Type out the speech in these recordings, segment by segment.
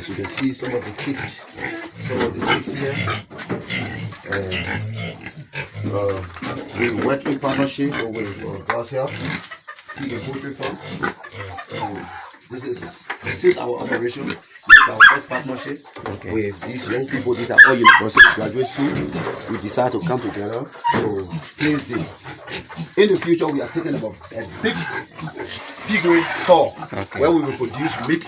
As you can see, some of the chicks, here. We work in partnership with God's Help, the Poultry Farm. This is our operation. This is our first partnership with these young people. These are all university graduates too. We decided to come together to place this. In the future, we are thinking about a big piggery farm where we will produce meat,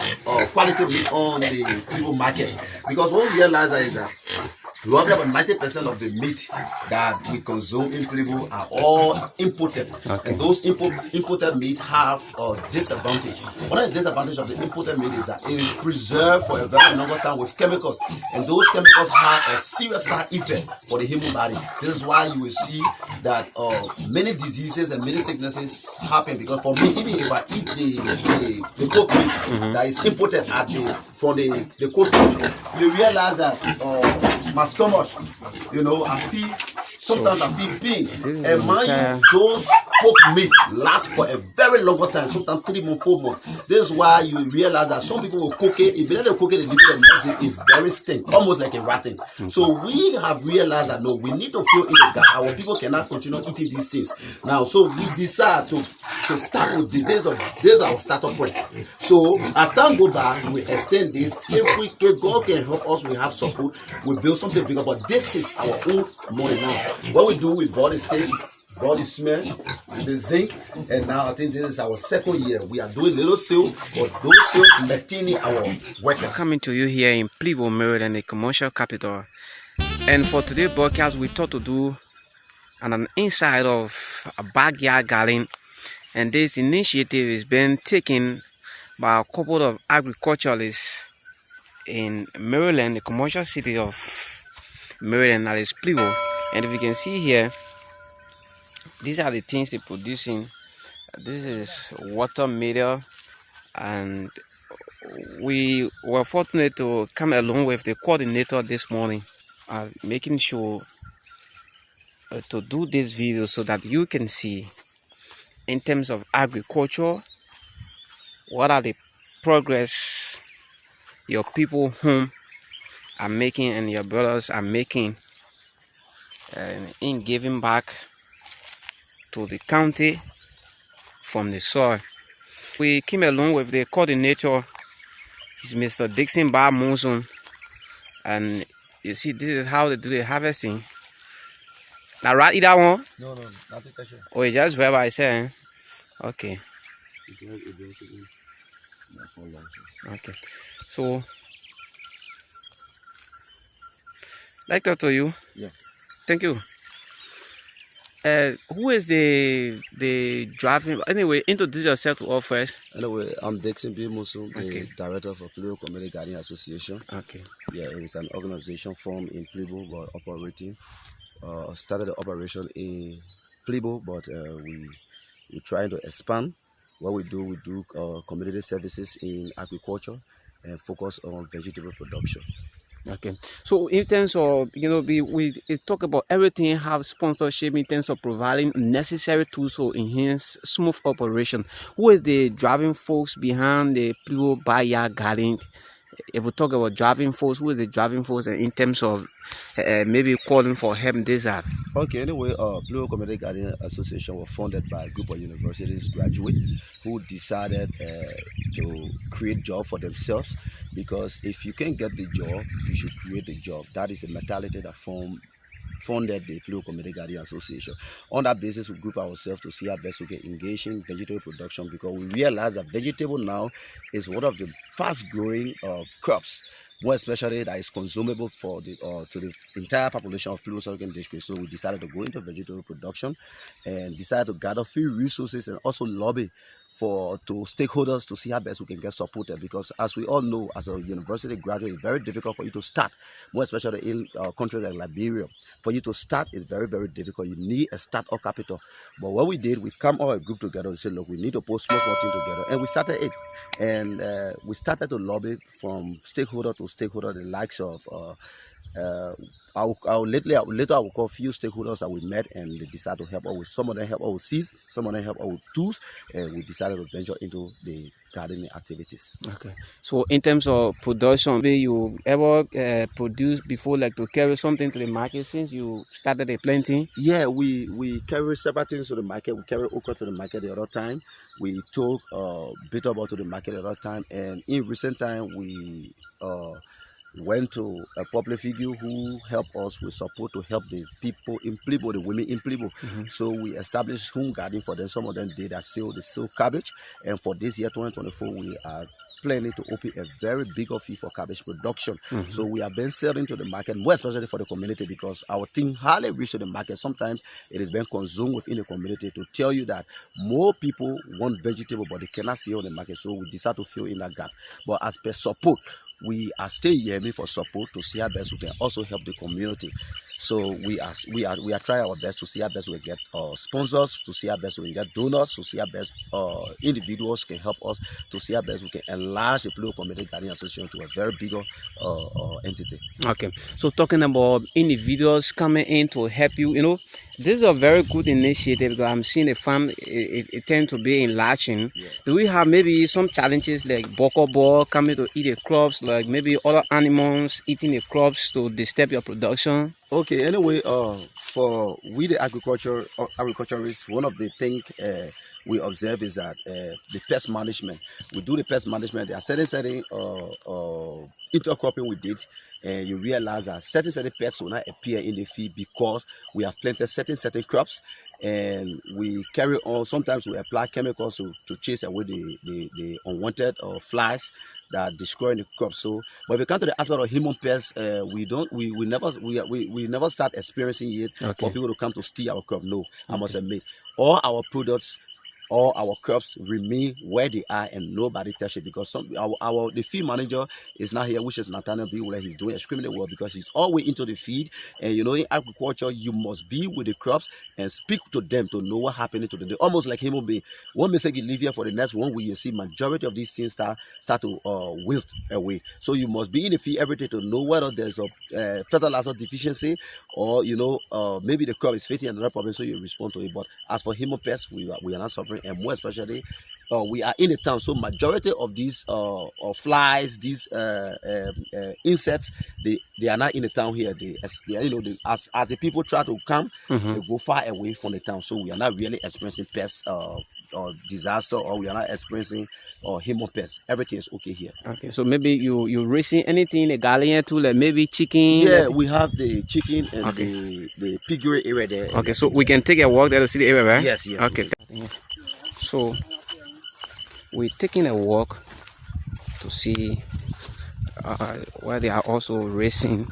quality meat on the people market. Because what we realize is that roughly about 90% of the meat that we consume in Plibo are all imported. And those imported meat have a disadvantage. One of the disadvantages of the imported meat is that it is preserved for a very long time with chemicals. And those chemicals have a serious side effect for the human body. This is why you will see that many diseases and many sicknesses happen. Because for me, even if I eat the pork meat that is imported from the coastal, you realize that my stomach, sometimes I feel pain. And mind you, those pork meat last for a very long time, sometimes 3 months, 4 months. This is why you realize that some people will cook it, if they cook it, the next day is very stink, almost like a rotting. So we have realized that no, we need to fill in the gap. Our people cannot continue eating these things. Now, so we decide to start with this is our startup point. So as time goes by, we extend this. If God can help us, we have support, we build something bigger, but this is our own money now. What we do, we bought the steak, bought the cement, the zinc, and now I think this is our second year. We are doing little sale, but those sales maintaining our workers. Coming to you here in Plibo, Maryland, the commercial capital. And for today's broadcast, we thought to do an inside of a backyard garden. And this initiative is being taken by a couple of agriculturalists in Maryland, the commercial city of Maryland, that is Plibo. And if you can see here, these are the things they're producing. This is watermelon, and we were fortunate to come along with the coordinator this morning, making sure to do this video so that you can see in terms of agriculture, what are the progress your people home are making and your brothers are making in giving back to the county from the soil. We came along with the coordinator, is Mr. Dixon Bar Monson, and you see this is how they do the harvesting. Now right that one? No, nothing special. Oh, it's just where I say, okay. Okay. So like that to you? Yeah. Thank you. Who is the driving? Anyway, introduce yourself to all first. Anyway, I'm Dixon B. Musu, the director of Plibo Community Garden Association. Okay. Yeah, it is an organization formed in Plibo but operating. Started the operation in Plibo, but we're trying to expand. What we do community services in agriculture and focus on vegetable production. Okay, so in terms of, we talk about everything have sponsorship in terms of providing necessary tools to enhance smooth operation. Who is the driving force behind the Plibo Backyard Garden? If we talk about driving force, who is the driving force in terms of maybe calling for help this that? Okay, anyway, Plibo Community Garden Association was founded by a group of universities graduates who decided to create jobs for themselves, because if you can't get the job, you should create the job. That is the mentality that funded the Plibo Community Garden Association. On that basis, we group ourselves to see how best we can engage in vegetable production, because we realize that vegetable now is one of the fast-growing crops, more especially that is consumable for the to the entire population of Plibo Southern District. So we decided to go into vegetable production and decided to gather few resources and also lobby to stakeholders to see how best we can get supported, because as we all know, as a university graduate, it's very difficult for you to start, more especially in countries like Liberia. For you to start is very, very difficult. You need a start-up capital. But what we did, we come all a group together and said, look, we need to put small things together, and we started it. And we started to lobby from stakeholder to stakeholder, the likes of Later I will call a few stakeholders that we met, and they decided to help us with, some of them help us with seeds, some of them help us with tools, and we decided to venture into the gardening activities. Okay. So in terms of production, maybe you ever produce before, like to carry something to the market since you started the planting? Yeah, we carry several things to the market. We carry okra to the market the other time. We took bitter ball to the market the other time, and in recent time we went to a public figure who helped us with support to help the people in Plibo, the women in Plibo. So we established home garden for them. Some of them did that sell cabbage, and for this year 2024 we are planning to open a very big field for cabbage production. So we have been selling to the market, more especially for the community, because our thing hardly reach to the market. Sometimes it is being consumed within the community, to tell you that more people want vegetable but they cannot see on the market. So we decide to fill in that gap. But as per support, we are still yearning for support to see how best we can also help the community. So we are trying our best to see how best we get sponsors, to see how best we can get donors, to see how best individuals can help us, to see how best we can enlarge the Pluto Community Gardening Association to a very bigger entity. Okay, so talking about individuals coming in to help you, this is a very good initiative, because I'm seeing the farm, it tends to be enlarging. Yeah. Do we have maybe some challenges like ball coming to eat the crops, like maybe other animals eating the crops to disturb your production? Okay, anyway, for we the agriculturists, one of the things we observe is that the pest management. We do the pest management. There are certain intercropping we did, and you realize that certain pests will not appear in the field because we have planted certain crops, and we carry on. Sometimes we apply chemicals to chase away the unwanted flies that destroy the crop. So, but if we come to the aspect of human pests, we never start experiencing it. Okay. For people to come to steal our crop. No, okay. I must admit, all our products, all our crops remain where they are, and nobody touch it, because the field manager is not here, which is Nathaniel B. Where he's doing extremely well, because he's always into the field. And in agriculture, you must be with the crops and speak to them to know what happening to them. Almost like human being. One mistake you leave here for the next one, where you see majority of these things start to wilt away. So you must be in the field every day to know whether there's a fertilizer deficiency, or maybe the crop is facing another problem, so you respond to it. But as for human pests, we are not suffering. And more especially, we are in the town, so majority of these flies, these insects, they are not in the town here. As the people try to come, they go far away from the town. So we are not really experiencing pests or disaster, or we are not experiencing human pests. Everything is okay here. Okay, so maybe you raising anything in the garden too, like maybe chicken? Yeah, we have the chicken and the piggery area there. Okay, so we can take a walk there to see the area, right? Yes. Okay. So we're taking a walk to see where they are also raising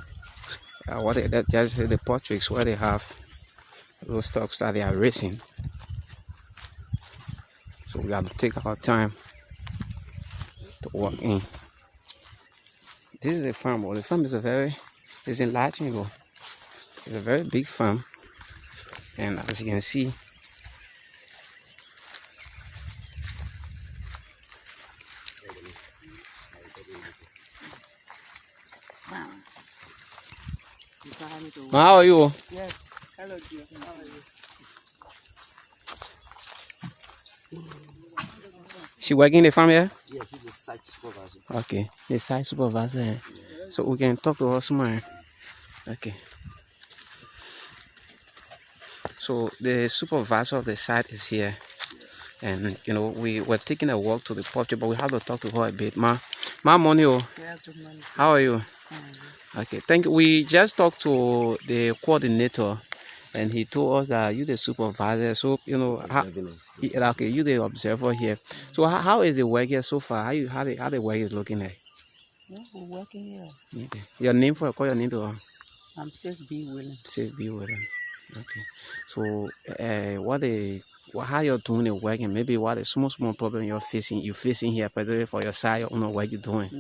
just the poultries, where they have those stocks that they are raising. So we have to take our time to walk in. This is a farm. Well, the farm is enlarging. It's a very big farm, and as you can see, how are you? Yes. Hello, dear. How are you? She working in the farm here? Yes, she's the site supervisor. Okay, the site supervisor. Yeah. So we can talk to her tomorrow. Okay. So the supervisor of the site is here, and we were taking a walk to the poultry, but we have to talk to her a bit. Ma, morning. Yeah, good morning. How are you? Okay, thank you. We just talked to the coordinator, and he told us that you the supervisor. So okay, you the observer here. So how is the work here so far? How the work is looking like? Yeah, we're working here. Okay. Your name call your name to her. I'm 6B Williams. 6B Williams. Okay. So how you're doing the work, and maybe what the small problem you're facing here, particularly for your side, your own work you're doing.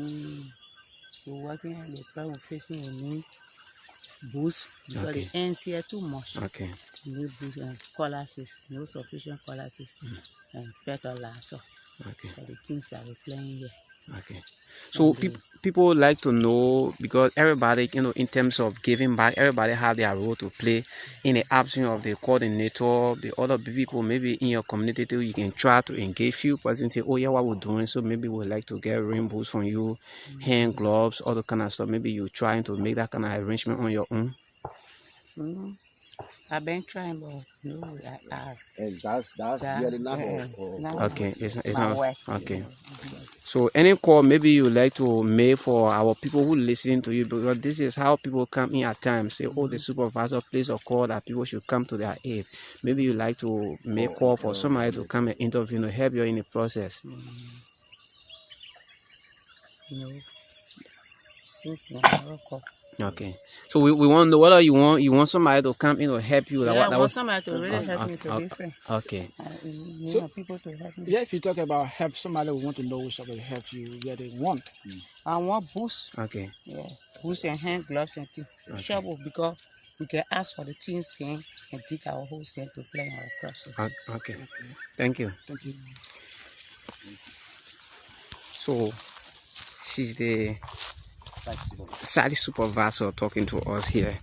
So working on the problem facing a new boost, because the ends here too much. Okay. New boost and colossus, no sufficient colossus, and fertilizer. Okay. For the things that we're playing here. Okay. So people like to know, because everybody, in terms of giving back, everybody have their role to play. In the absence of the coordinator, the other people maybe in your community too, you can try to engage few persons, say, oh yeah, what we're doing, so maybe we'd like to get rainbows from you, hand gloves, all the kind of stuff. Maybe you're trying to make that kind of arrangement on your own. I've been trying, but no, And that's really not Okay, it's my not work. okay. So any call maybe you like to make for our people who listen to you, because this is how people come in at times, say, oh, the supervisor plays a call that people should come to their aid. Maybe you like to make call for somebody to come and interview, help you in the process. No, since then I never call. Okay, so we want to know whether you want somebody to come in or help you. Yeah, I want somebody to really help me to be fair. Okay. So people to help me. Yeah, if you talk about help, somebody will want to know which will help you where they want. I want boots. Okay. Yeah, boots and hand gloves and things. Shovel, because we can ask for the team sand and dig our whole sand to plant our crops. Okay. Thank you. Thank you. So she's the site supervisor talking to us here,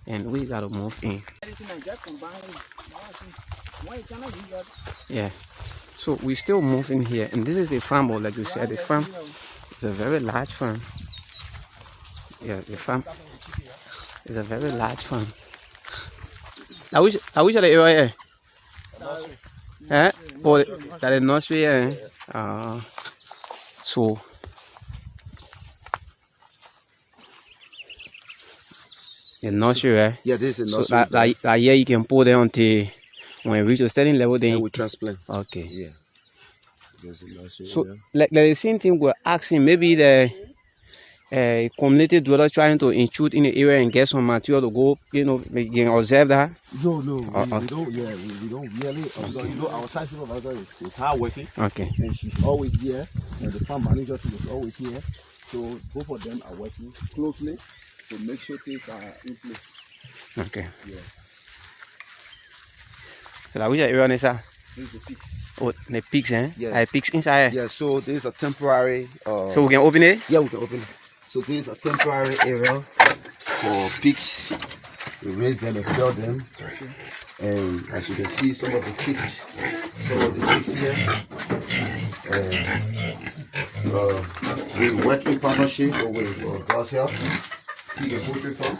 and we gotta move in. Yeah, so we still moving here, and this is the farm, or like you said, the farm is a very large farm. Yeah, the farm is a very large farm. I wish the area here. Eh? Oh, that is nursery here. So the nursery, right? Yeah, this is a nursery. So that year you can put them until when it reach a certain level, then we transplant. Okay. Yeah. There's a nursery. So like the same thing we're asking, maybe the community dweller trying to intrude in the area and get some material to go, we can observe that. No, we don't. Yeah, we don't really. Because, our site supervisor is hard working. Okay. And she's always here, and the farm manager too is always here. So both of them are working closely to make sure things are in place. Okay. Yeah. So that which area is that? This is the pigs. Oh, the pigs, eh? Yeah. Pigs inside. Yeah. So this is a temporary. So we can open it. Yeah, we can open it. So this is a temporary area for pigs. We raise them and sell them. And as you can see, some of the pigs here. We work in partnership with God's Help, Pig and Poultry Farm.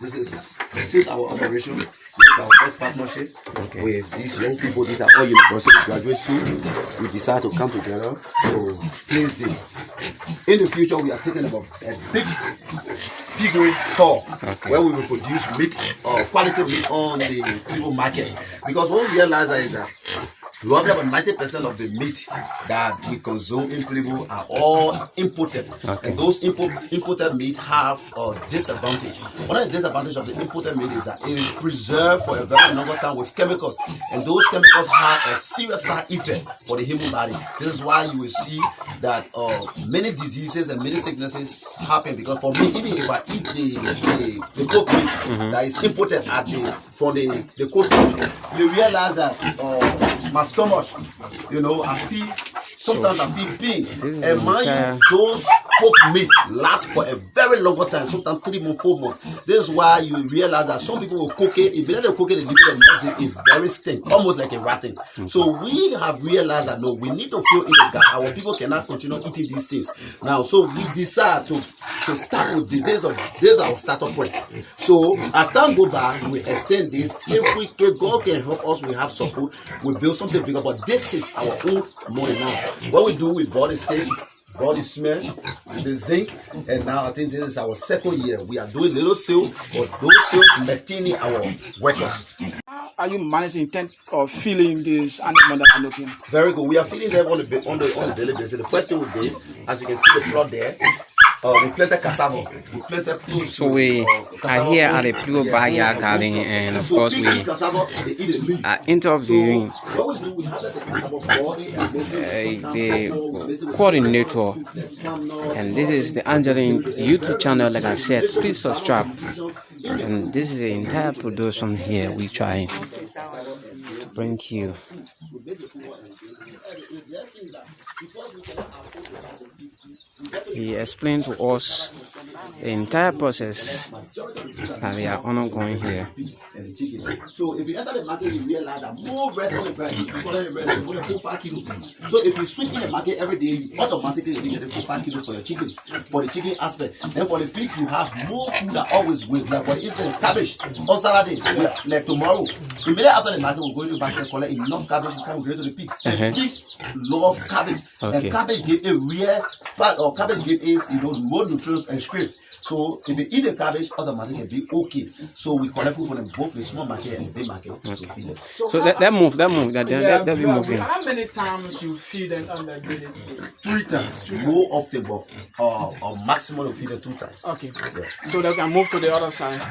This is our operation. This is our first partnership with these young people. These are all university graduates too. We decided to come together to place this. In the future, we are thinking about a big piggery hall where we will produce meat, quality meat on the people market. Because what we realize is that roughly about 90% of the meat that we consume in Plibu are all imported. And those imported meat have a disadvantage. One of the disadvantages of the imported meat is that it is preserved for a very long time with chemicals. And those chemicals have a serious side effect for the human body. This is why you will see that many diseases and many sicknesses happen. Because for me, even if I eat the pork meat that is imported from the coast, you realize that my stomach, sometimes I feel pain. And mind you, those pork meat last for a very long time, sometimes 3 months, 4 months. This is why you realize that some people will cook it, immediately they cook it, the next day is very stink, almost like a rotting. So we have realized that no, we need to fill in the gap. Our people cannot continue eating these things. Now, so we decide to start with this is our startup point. So as time goes by, we extend this. If God can help us, we have support, we build something bigger, but this is our own money now. What we do, we bought the steak, bought the cement, the zinc, and now I think this is our second year. We are doing little sale, but those sales maintaining our workers. How are you managing in terms of feeding these animals that are looking? Very good. We are feeding them on the daily basis. The first thing we did, as you can see the plot there, we planted cassava. We planted fruits. So we are here at the Blue Backyard Garden, and of course we are interviewing the coordinator, and this is the Angeline YouTube channel. Like I said, please subscribe. And this is the entire production here we try to bring you. he explained to us the entire process that we are undergoing here. And the chicken. So if you enter the market, you realize that more rest on the price, you call it rest for the full 5 kilos. So if you swing in the market every day, you automatically get the full 5 kilos for your chickens, for the chicken aspect. And for the pigs, you have more food that always wins. Like for instance, cabbage on Saturday, like tomorrow. Immediately after the market, we'll go to the market and collect enough cabbage to come give to the pigs. And pigs love cabbage. And cabbage give a rare part, or cabbage give is, more nutrients and strength. So if you eat the cabbage, automatically be okay. So we collect food from them, both the small market and the big market to feed them. So that move, that be moving. How many times you feed them on the daily? 3 times, more often, but or maximum of feed them 2 times. Okay. Yeah. So they can move to the other side.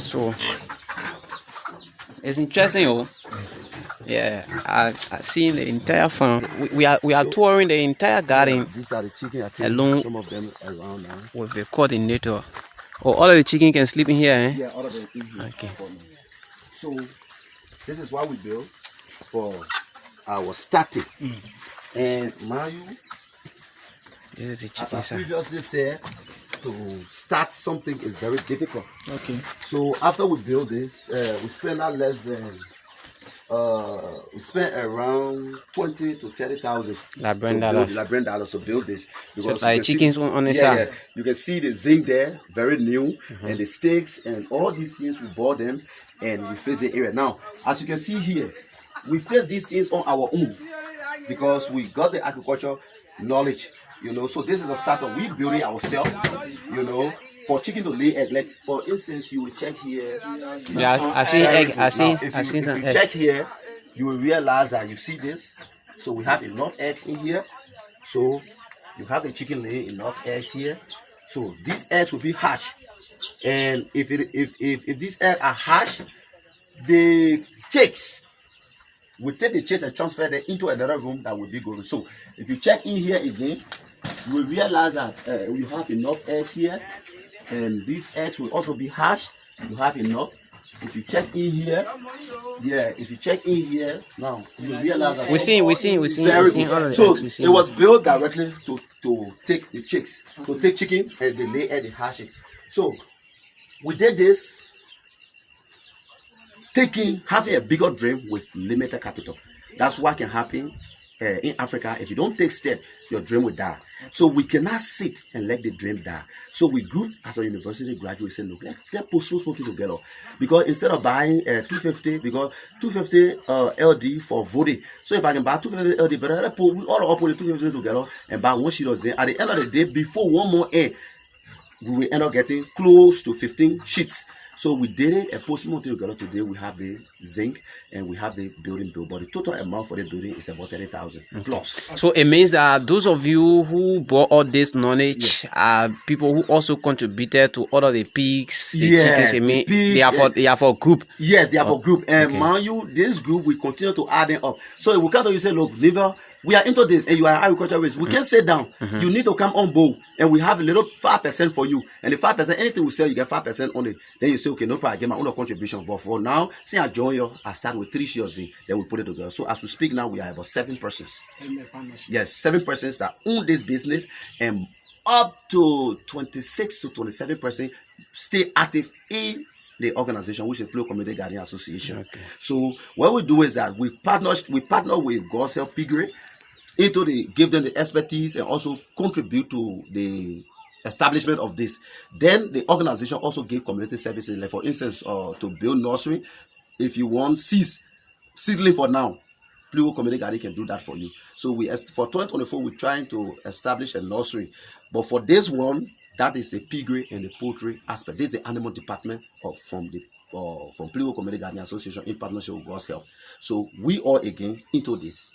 So it's interesting, oh. Yeah, I've seen the entire farm. We are touring the entire garden. These are the chicken. I think along some of them around now. With the coordinator. Oh, all of the chicken can sleep in here, eh? Yeah, all of them sleep here. Okay. So this is what we built for our starting. And mind you, this is the chicken. As I previously said, to start something is very difficult. Okay. So after we build this, we spend not less than we spent around 20 to 30,000 Liberian dollars to build this. Because so like chickens on the side. Yeah, you can see the zinc there, very new, and the stakes and all these things we bought them and we face the area. Now, as you can see here, we face these things on our own because we got the agriculture knowledge, So this is a startup. We build it ourselves, For chicken to lay egg, like for instance, you will check here. Yeah, I see egg. If you check here, you will realize that you see this. So we have enough eggs in here. So you have the chicken laying enough eggs here. So these eggs will be hatched, and if these eggs are hatched, the chicks will take the chicks and transfer them into another room that will be growing. So if you check in here again, you will realize that you have enough eggs here. And these eggs will also be hatched. You have enough. If you check in here, now you realize that we see all of the so eggs. It was built directly to take the chicks, to take chicken and they lay egg, they hatch it. So we did this, having a bigger dream with limited capital. That's what can happen in Africa. If you don't take steps, your dream will die. So we cannot sit and let the dream die. So we grew as a university graduate, said, look, let's put something together. Because instead of buying 250, because 250 LD for voting. So if I can buy 250 LD, but I put all the 250 together and buy one sheet of zinc. At the end of the day, before one more egg, we will end up getting close to 15 sheets. So we did it and put something together. Today we have the zinc and we have the building bill. But the total amount for the building is about 30,000 plus. So it means that those of you who brought all this knowledge are people who also contributed to all of the pigs, the chickens. They are for group. Yes, they are for group. And mind you, this group we continue to add them up. So if we come to you say, look, Liver, we are into this and you are agriculturalist. We can't sit down. You need to come on board and we have a little 5% for you. And the 5%, anything we sell, you get 5% on it. Then you say, okay, no problem, I get my own contribution. But for now, since I join you, I start with 3 shares in, then we put it together. So as we speak now, we are about 7 persons. Yes, 7 persons that own this business, and up to 26 to 27% stay active in the organization, which is Poultry Community Garden Association. So what we do is that we partner with God's Help Piggery give them the expertise and also contribute to the establishment of this. Then the organization also give community services, like for instance, to build nursery. If you want seedling for now, Poultry Community Garden can do that for you. So for 2024, we're trying to establish a nursery. But for this one, that is the piggery and the poultry aspect. This is the animal department from Poultry Community Garden Association in partnership with God's Help. So we all again into this.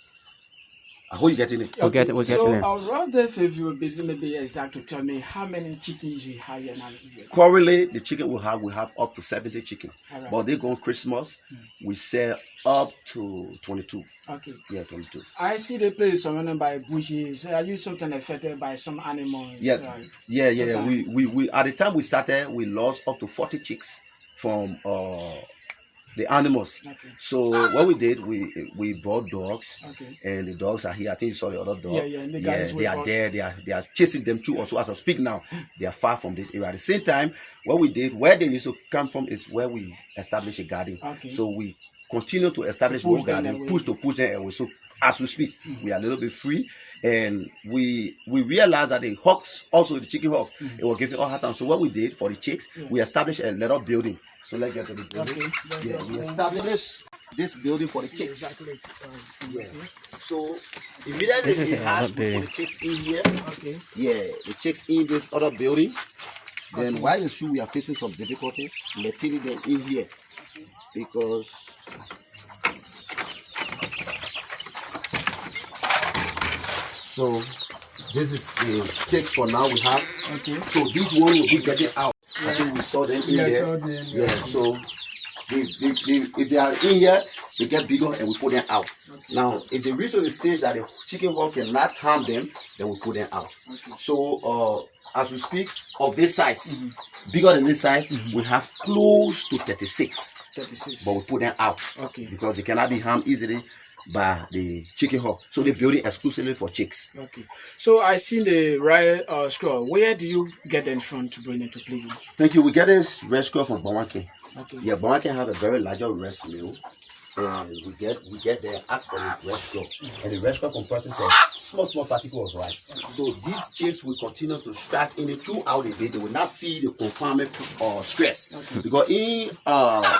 I hope you getting it. We'll get it. So I would rather if you would be exact to tell me how many chickens you have here now. Currently, the chicken we have up to 70 chickens. Right. But they go on Christmas, we sell up to 22. Okay. Yeah, 22. I see the place surrounded by bushes. Are you something affected by some animals? Yeah. We at the time we started, we lost up to 40 chicks from the animals. Okay. So what we did, we brought dogs, Okay. and the dogs are here. I think you saw the other dog. Yeah, and the guys they with are us. there. They are chasing them too. Also, as I speak now, they are far from this area. At the same time, what we did, where they used to come from, is where we established a garden. Okay. So we continue to establish To push more them garden, away. push them away. So as we speak, we are a little bit free, and we realized that the hawks, also the chicken hawks, it was giving all hard time. So what we did for the chicks, we established a little building. So let's get to the building. Okay. Yeah, we established this building for the chicks. Exactly. Yeah. So immediately This is we another hatch, we put building. the chicks in here. Okay. Yeah, the chicks in this other building. Then while you see we are facing some difficulties, letting them in here because so this is the chicks for now we have. Okay. So this one will be getting out. I think we saw them in there. Yeah, so if they are in here, they get bigger and we put them out. Okay. Now, if they reach to the stage that the chicken hawk cannot harm them, then we put them out. Okay. So, as we speak of this size, bigger than this size, we have close to 36. 36. But we put them out. Okay. Because they cannot be harmed easily by the chicken hawk. So they build it exclusively for chicks. Okay. So I see the riot squirrel. Where do you get them from to bring it to Cleveland? Thank you. We get this red squirrel from Bawake. Okay. Yeah, Bawake have a very larger rest mill. And we get there, ask for the red squirrel. And the red squirrel compresses a small particles, right? So these chicks will continue to start in it throughout the day. They will not feed the confinement stress. Because in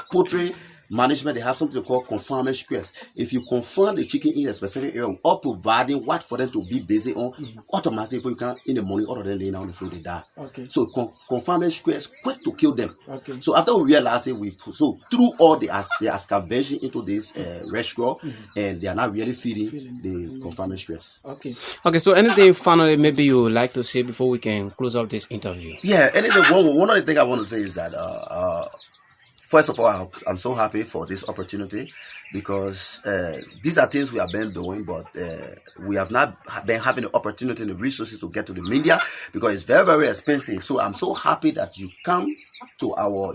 poultry management, they have something called confinement stress. If you confine the chicken in a specific area or providing what for them to be busy on, automatically you can in the morning, other than laying down the floor, they die. Okay. So confinement stress quick to kill them. Okay. So after we realized it, so through all the excavation into this restaurant, and they are not really feeding the confinement stress. Okay. Okay. So anything finally maybe you would like to say before we can close up this interview? Yeah. Anything. One of the things I want to say is that first of all, I'm so happy for this opportunity because these are things we have been doing, but we have not been having the opportunity and the resources to get to the media because it's very, very expensive. So I'm so happy that you come to our,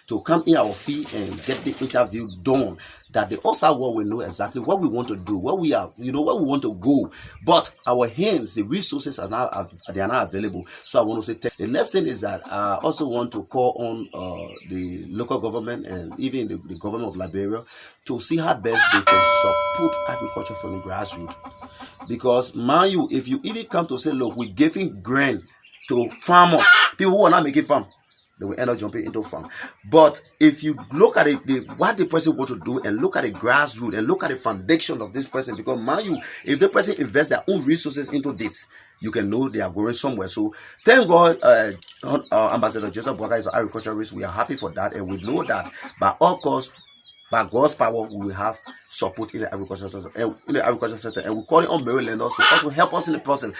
to come in our feed and get the interview done. That the outside world will know exactly what we want to do, where we are, where we want to go. But our hands, the resources are not available. So I want to say the next thing is that I also want to call on the local government and even the government of Liberia to see how best they can support agriculture from the grassroots. Because mind you, if you even come to say, look, we're giving grant to farmers, people who are not making farm, they will end up jumping into farm. But if you look at what the person want to do and look at the grassroots and look at the foundation of this person, because mind you, if the person invests their own resources into this, you can know they are going somewhere. So thank God, Ambassador Joseph Bwaka is an agriculturist. We are happy for that, and we know that by all costs, by God's power, we will have support in the agriculture sector, and we call it on Marylanders to also help us in the process.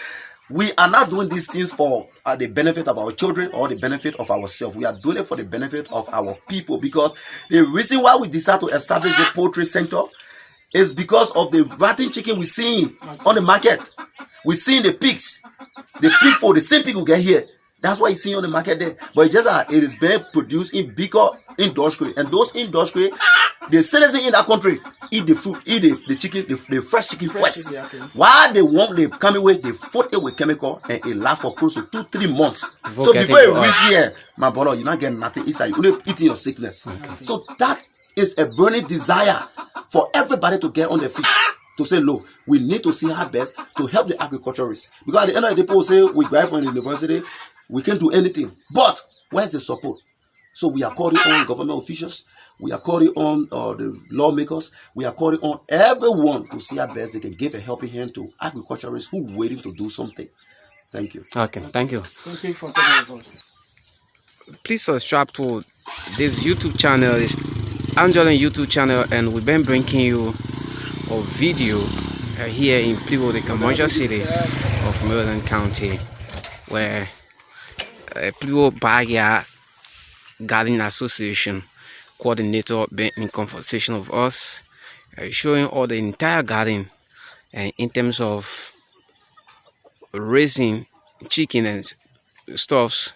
We are not doing these things for the benefit of our children or the benefit of ourselves. We are doing it for the benefit of our people, because the reason why we decided to establish the poultry sector is because of the rotten chicken we're seeing on the market. We're seeing the pigs. The pig for the same pig we get here. That's what you see on the market there. But it's just that it is being produced in bigger industry. And those industry, the citizens in that country eat the food, eat the chicken, the fresh chicken first. Yeah, okay. While they come away, they food it with chemical and it lasts for close to 2-3 months. So before you reach here, my brother, you're not getting nothing inside. You're only eating your sickness. Okay. So that is a burning desire for everybody to get on their feet. To say, look, we need to see our best to help the agriculturists. Because at the end of the day, people say we graduate from the university, we can't do anything. But where's the support? So we are calling on government officials, we are calling on the lawmakers, we are calling on everyone to see our best they can give a helping hand to agriculturists who are waiting to do something. Thank you. Okay, thank you. Thank you for taking with us. Please subscribe to this YouTube channel, this Angela YouTube channel, and we've been bringing you a video here in Plivo, the commercial city of Maryland County, where Plivo Backyard Garden Association coordinator been in conversation with us, showing all the entire garden and in terms of raising chicken and stuffs